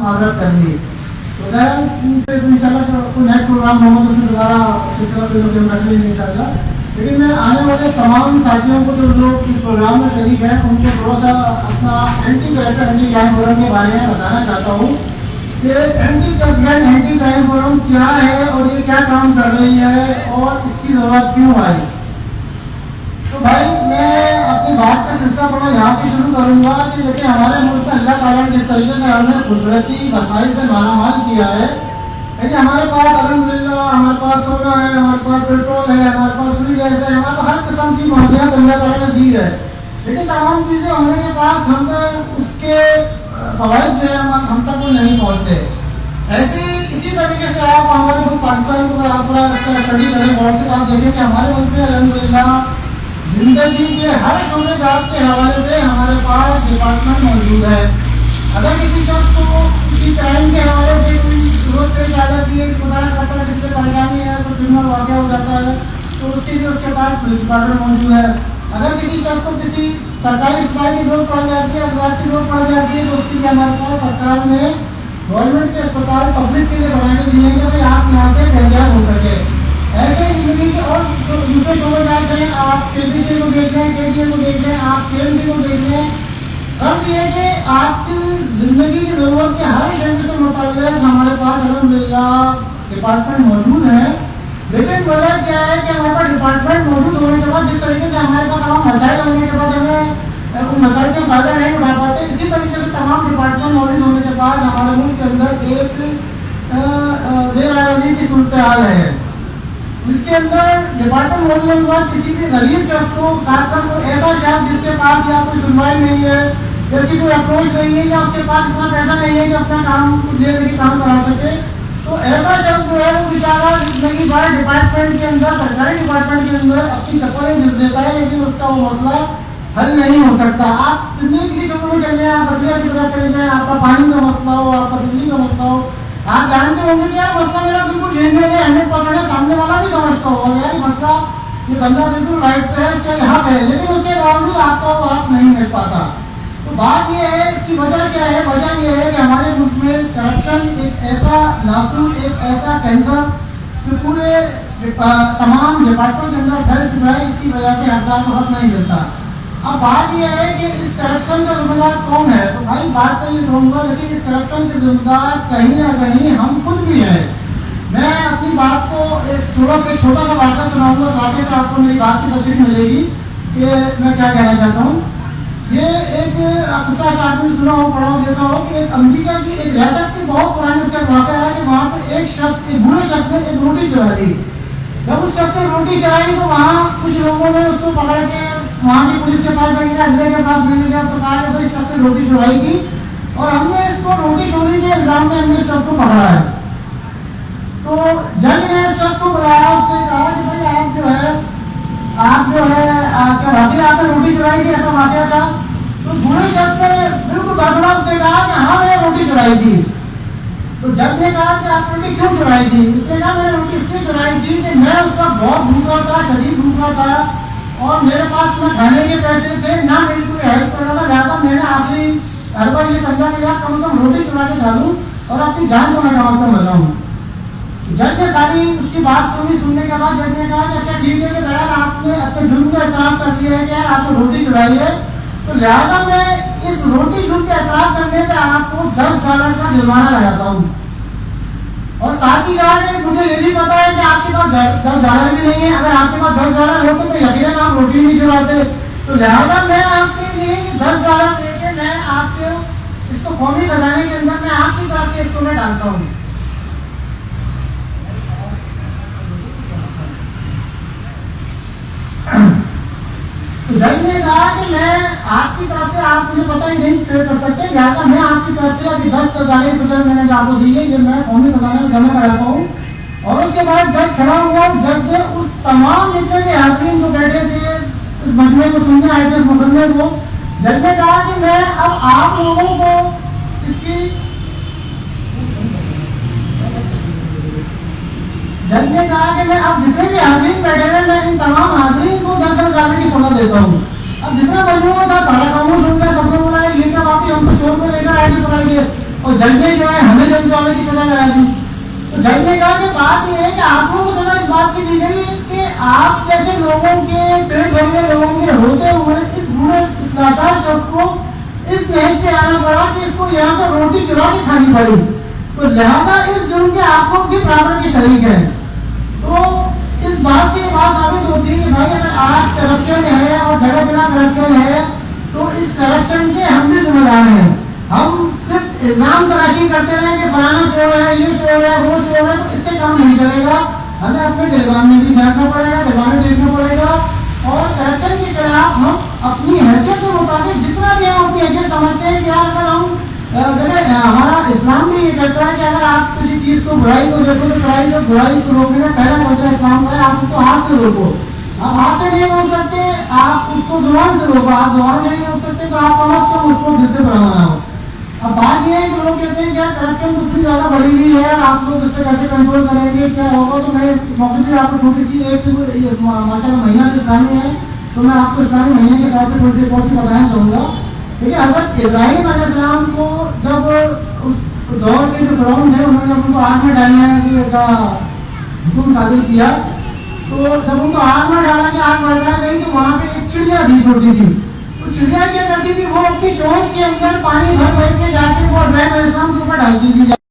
معذرت کریں گے. تو ان شاء اللہ کوئی نیکسٹ پروگرام ہوگا تو اس میں دوبارہ سلسلہ پہ رکھ لیں گے ان شاء اللہ. لیکن میں آنے والے تمام ساتھیوں کو جو لوگ اس پروگرام میں شریک ہیں ان کو تھوڑا سا اپنا اینٹی کرائم فورم کے بارے میں بتانا چاہتا ہوں کہ اینٹی کرائم فورم کیا ہے اور یہ کیا کام کر رہی ہے اور اس کی ضرورت کیوں آئی. تو بھائی میں اپنی بات کا سلسلہ تھوڑا یہاں سے شروع کروں گا کہ دیکھیں ہمارے ملک میں اللہ تعالیٰ نے جس طریقے سے ہمیں قدرتی وسائل سے مالا مال کیا ہے. لیکن ہمارے پاس الحمدللہ ہمارے پاس سونا ہے, ہمارے پاس پیٹرول ہے, ہمارے پاس فری گیس ہے, ہمارے پاس ہر قسم کی مہلت اللہ تعالیٰ نے دی ہے. لیکن تمام چیزیں ہونے کے بعد ہم اس کے فوائد جو ہے ہم تک وہ نہیں پہنچتے. ایسے ہی اسی طریقے سے آپ ہمارے ملک پاکستان کو آپ پورا اس کا اسٹڈی کریں غور سے, آپ دیکھیں کہ ہمارے ملک میں الحمدللہ زندگی کے ہر شعبے جات کے حوالے سے ہمارے پاس ڈپارٹمنٹ موجود ہے. اگر کسی شخص کو کسی کرائم کے حوالے سے کوئی ضرورت پیش آ جاتی ہے کہ خدا نہ خاصہ کسی سے پریشانی ہے, کوئی کرمنل واقعہ ہو جاتا ہے تو اس کے لیے اس کے پاس پولیس ڈپارٹمنٹ موجود ہے. اگر کسی شخص کو کسی سرکاری اسپتال کی ضرورت پڑ جاتی ہے, ادویات کی ضرورت پڑ جاتی ہے تو اس کے لیے ہمارے پاس سرکار نے گورنمنٹ کے اسپتال پبلک کے لیے بنا کے دیے ہیں کہ بھائی آپ یہاں سے احتیاط ہو سکے. ایسے زندگی کے اور دوسرے شعبے جاتے ہیں, آپ KPC کو دیکھ لیں, KDA کو دیکھ لیں, آپ KMC کو دیکھ لیں. اب یہ کہ آپ کی زندگی کی ضرورت کے ہر شعبے سے متعلق ہمارے پاس الحمدللہ ڈپارٹمنٹ موجود ہیں. لیکن وجہ کیا ہے کہ ہمارے پاس ڈپارٹمنٹ موجود ہونے کے بعد جس طریقے سے ہمارے پاس تمام مسائل ہونے کے بعد ہمیں ان مسائل کا فائدہ نہیں اٹھا پاتے, اسی طریقے سے تمام ڈپارٹمنٹ موجود ہونے کے بعد ہمارے ملک کے اندر ایک بے قراری کی صورتحال ہے. اس کے اندر ڈپارٹمنٹ موجود ہونے کے بعد کسی بھی غریب شخص کو, خاص کر کوئی ایسا شخص جس کے پاس یا کوئی سنوائی نہیں ہے, جس کی کوئی اپروچ نہیں ہے, یا اس کے پاس اتنا پیسہ نہیں ہے کہ اپنا کام کام کرا سکے, تو ایسا شخص جو ہے وہ بیچارہ زندگی بھر ڈپارٹمنٹ کے اندر, سرکاری ڈپارٹمنٹ کے اندر اپنی چپلیں گھس دیتا ہے, لیکن اس کا وہ مسئلہ حل نہیں ہو سکتا. آپ زندگی کی شکل میں چل جائیں, آپ بچے کی طرف چلے جائیں, آپ کا پانی کا مسئلہ ہو, آپ کا بجلی کا مسئلہ ہو, آپ جانتے ہوں گے کہ یار مسئلہ میرا بالکل جین میں 100% ہے, سامنے والا بھی سمجھتا ہوگا یار یہ مسئلہ, یہ بندہ بالکل رائٹ پہ ہے, اس کا یہاں پہ ہے, لیکن اس کے باوجود آپ کو وہ آپ نہیں مل پاتا. تو بات یہ ہے اس کی وجہ کیا ہے؟ وجہ یہ ہے کہ ہمارے ملک میں کرپشن ایک ایسا ناسور, ایک ایسا کینسر جو پورے تمام ڈپارٹمنٹ کے اندر پھیل چکا ہے. اس کی وجہ سے حقدار کو حق نہیں ملتا. اب بات یہ ہے کہ اس کرپشن کا ذمہ دار کون ہے؟ تو بھائی بات تو یہ کہوں گا, لیکن اس کرپشن کے ذمہ دار کہیں نہ کہیں ہم خود بھی ہیں. میں اپنی بات کو ایک تھوڑا سا چھوٹا سا واقعہ سناؤں گا, واقعے سے آپ کو میری بات کی تصویر ملے گی کہ میں کیا کہنا چاہتا ہوں. یہ ایک قصہ آپ نے سنا ہو, پڑھا ہو, دیکھا ہو کہ ایک امریکہ کی ایک ریاست کی بہت پرانی اس کا واقعہ ہے کہ وہاں پہ ایک شخص, ایک بوڑھے شخص نے ایک روٹی چرا لی. جب اس شخص نے روٹی چرائی تو وہاں کچھ لوگوں نے اس کو پکڑ کے وہاں کی پولیس کے پاس لے گیا, ادارے کے پاس لے گیا, تو کہا کہ اس شخص نے روٹی چرائی تھی اور ہم نے اس کو روٹی چوری کے الزام میں ہم نے اس شخص کو پکڑا ہے. تو جج نے اس شخص کو بلایا, اس سے کہا کہ بھائی آپ جو ہے کیا واقعی آپ نے روٹی چرائی تھی, ایسا واقعہ تھا؟ تو بوڑھے شخص نے بالکل گڑبڑا اس نے کہا کہ ہاں میں نے روٹی چرائی تھی. تو جج نے کہا کہ آپ روٹی کیوں چرائی تھی؟ اس نے کہا میں نے روٹی اس لیے چرائی تھی کہ میں اس کا بہت بھوکا تھا, شدید بھوکا تھا, اور میرے پاس نہ کھانے کے پیسے تھے, نہ میری کوئی ہیلپ کر رہا تھا. لہٰذا میں نے آخری ہر بار یہ سمجھا کہ یار کم سے کم روٹی چلا کے کھا لوں اور اپنی جان کو میں کام کر بچاؤں. جج نے ساری اس کی بات سنی, سننے کے بعد جج نے کہا کہ اچھا ٹھیک ہے کہ بہرحال آپ نے اپنے جرم کا اعتراف کر دیا ہے کہ یار آپ نے روٹی چرائی ہے, تو لہٰذا میں اس روٹی جرم کا اعتراف کرنے پہ آپ کو $10 کا جرمانہ لگاتا ہوں. اور ساتھ ہی کہا کہ مجھے یہ بھی پتا ہے کہ آپ کے پاس $10 بھی نہیں ہے, اگر آپ کے پاس $10 ہوتے تو یقیناً آپ روٹی نہیں چراتے, تو لہٰذا میں آپ کے لیے $10 دے کے میں آپ کو اس کو قومی خزانے کے اندر میں آپ کی طرف سے اس کو میں ڈالتا ہوں. تو جج نے کہا کہ میں آپ کی طرف سے, آپ مجھے پتہ ہی نہیں کر سکتے, لہٰذا میں آپ کی طرف سے ابھی 10 سزائیں میں نے آپ کو دی ہے, یہ میں قومی خزانے میں جمع کراتا ہوں. اور اس کے بعد جج کھڑا ہوا, جج نے اس تمام جتنے بھی حاضرین جو بیٹھے تھے اس مجمع کو سننے آئے تھے, اس مقدمے کو, جج نے کہا کہ میں اب آپ لوگوں کو اس کی, جج نے کہا کہ میں اب جتنے بھی حاضرین بیٹھے ہیں میں ان تمام حاضرین کو 10 سال کی سزا دیتا ہوں. اب جتنا مجموعہ تھا سارا کاموں سن کر سب نے بولا یہ کیا بات ہے, ہم کو چھوڑ کر لے کر آئے پکڑ کے, اور جج نے جو ہے ہمیں جنگ کی سزا لگا دی. تو جج نے کہا کہ بات یہ ہے کہ آپ لوگوں کو سزا اس بات کی دی گئی کہ آپ جیسے لوگوں کے پیٹ بھرے لوگوں کے ہوتے ہوئے اس بوڑھے اس لاچار شخص کو اس محض پہ آنا پڑا کہ اس کو یہاں سے روٹی چرا کے کھانی پڑی. تو لہٰذا اس جرم کے آپ کو بھی برابر کے شریک ہیں. تو اس بات سے یہ بات ثابت ہوتی ہے کہ بھائی اگر آج کرپشن ہے اور جگہ جگہ کرپشن ہے تو اس کرپشن کے ہم بھی ذمہ دار ہیں. ہم صرف الزام تراشی کرتے رہے کہ فلانا چور ہے, یہ چور ہے, وہ چور ہے, تو اس سے کام نہیں چلے گا. ہمیں اپنے گریبان میں بھی جھانکنا پڑے گا, گریبان میں دیکھنا پڑے گا اور کرپشن کے خلاف ہم اپنی حیثیت کے مطابق جتنا بھی ہم اپنی حیثیت سمجھتے ہیں کہ اگر ہم ہمارا اسلام بھی یہ کہتا ہے کہ اگر آپ کسی چیز کو برائی کو دیکھو تو برائی کو روکنے کا پہلا موقع اسلام کا ہے آپ اس کو ہاتھ سے روکو. آپ ہاتھ سے نہیں روک سکتے, آپ اس کو زبان سے روکو. آپ زبان نہیں روک سکتے تو آپ کم از کم اس کو دل سے بڑھانا ہو. اب بات یہ ہے کہ لوگ کہتے ہیں کہ کرپشن اتنی زیادہ بڑھی ہوئی ہے اور آپ لوگ اس پہ کیسے کنٹرول کریں گے, کیا ہوگا. تو میں اس موقع پہ آپ کو چھوٹی سی ایک ماشاء اللہ مہینہ جو اسلامی ہے تو میں آپ کو اسلامی مہینے کے حساب سے تھوڑی سی بہت سی بتانا چاہوں گا. دیکھیے حضرت ابراہیم علیہ السلام کو جب اس دور کے جو فرعون ہے انہوں نے ان کو آگ میں ڈالنے کا حکم صادر کیا, تو جب ان کو آگ میں ڈالا کہ آگ بڑھ کر گئی تو وہاں پہ ایک چڑیا بھی چھوٹی سی, تو چڑیا کیا کرتی تھی وہ اپنی چونچ کے اندر پانی بھر کے جا کے وہ ابراہیم علیہ السلام کے اوپر ڈالتی تھی.